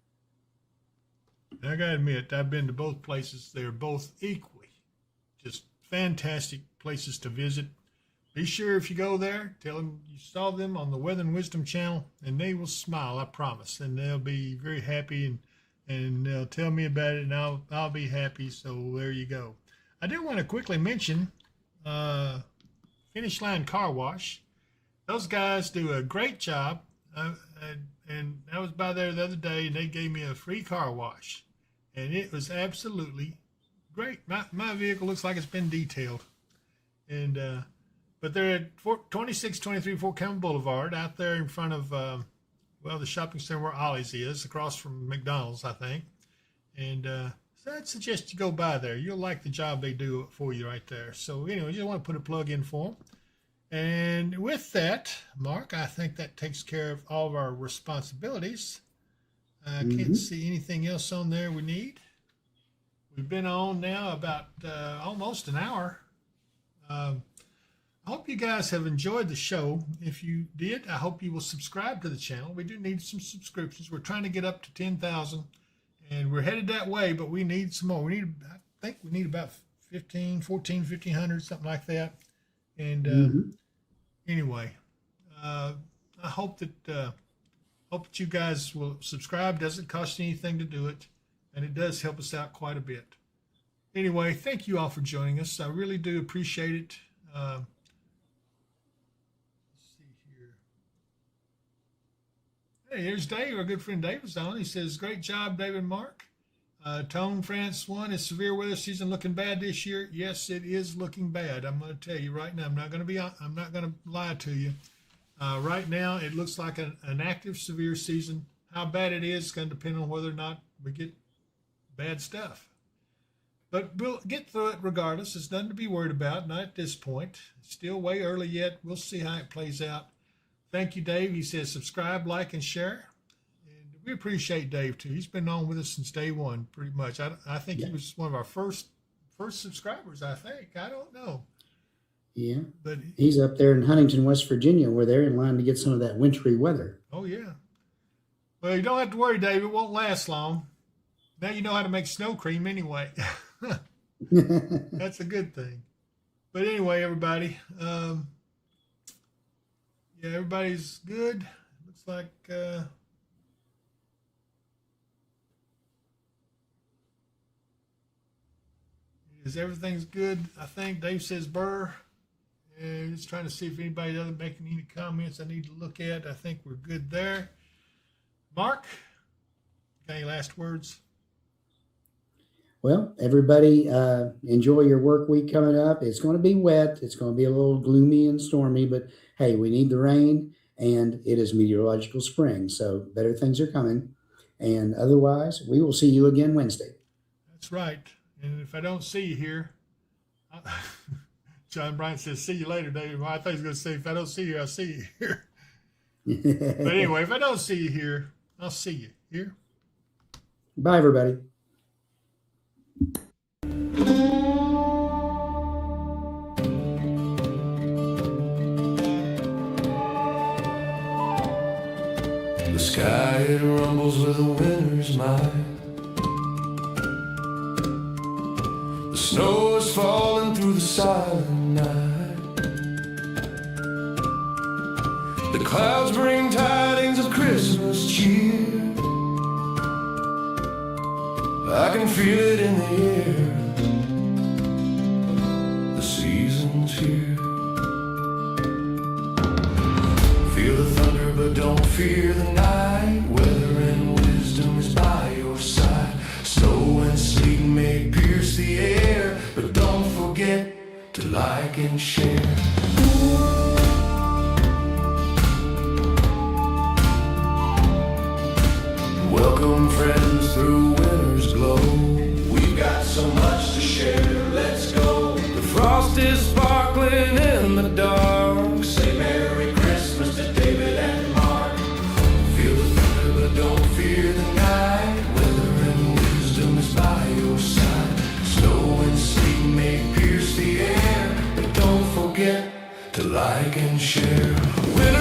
I gotta admit, I've been to both places. They're both equally just fantastic places to visit. Be sure if you go there, tell them you saw them on the Weather and Wisdom channel, and they will smile, I promise. And they'll be very happy, and they'll tell me about it, and I'll be happy. So there you go. I do want to quickly mention Finish Line Car Wash. Those guys do a great job. And I was by there the other day, and they gave me a free car wash, and it was absolutely great. My vehicle looks like it's been detailed, and but they're at 2623 Fort Campbell Boulevard, out there in front of the shopping center where Ollie's is, across from McDonald's, I think. And so I'd suggest you go by there. You'll like the job they do for you right there. So anyway, you just want to put a plug in for them. And with that, Mark, I think that takes care of all of our responsibilities. I can't see anything else on there we need. We've been on now about almost an hour. I hope you guys have enjoyed the show. If you did, I hope you will subscribe to the channel. We do need some subscriptions. We're trying to get up to 10,000, and we're headed that way, but we need some more. I think we need about 1,500, something like that. And anyway, I hope that you guys will subscribe. Doesn't cost you anything to do it, and it does help us out quite a bit. Anyway, thank you all for joining us. I really do appreciate it. Let's see here. Hey, here's Dave. Our good friend Dave is on. He says, "Great job, David and Mark. Tone France 1, is severe weather season looking bad this year?" Yes, it is looking bad. I'm going to tell you right now. I'm not going to lie to you. Right now, it looks like an active severe season. How bad it is going to depend on whether or not we get bad stuff. But we'll get through it regardless. It's nothing to be worried about. Not at this point. It's still way early yet. We'll see how it plays out. Thank you, Dave. He says subscribe, like, and share. We appreciate Dave too. He's been on with us since day one, pretty much. I think he was one of our first subscribers. I think. I don't know. Yeah, but he's up there in Huntington, West Virginia, where they're in line to get some of that wintry weather. Oh yeah. Well, you don't have to worry, Dave. It won't last long. Now you know how to make snow cream anyway. That's a good thing. But anyway, everybody. Yeah, everybody's good. Looks like. Everything's good, I think. Dave says burr. And just trying to see if anybody doesn't make any comments I need to look at. I think we're good there. Mark, any last words? Well, everybody, enjoy your work week coming up. It's going to be wet. It's going to be a little gloomy and stormy, but hey, we need the rain, and it is meteorological spring, so better things are coming. And otherwise, we will see you again Wednesday. That's right. And if I don't see you here, John Bryant says, "See you later, David." Well, I thought he was going to say, "If I don't see you, I'll see you here." But anyway, if I don't see you here, I'll see you here. Bye, everybody. The sky, it rumbles with a winter's mind. The snow is falling through the silent night. The clouds bring tidings of Christmas cheer. I can feel it in the air. The season's here. Feel the thunder, but don't fear the night. Weather and wisdom is by your side. Snow and sleet may pierce the air, but don't forget to like and share. Welcome friends through winter's glow. We've got so much to share, let's go. The frost is sparkling in the dark. Say Merry Christmas to David and Mark. Feel the thunder but don't fear the night. Weather and wisdom is by your side. Snow and sleet may pierce the air, but don't forget to like and share. When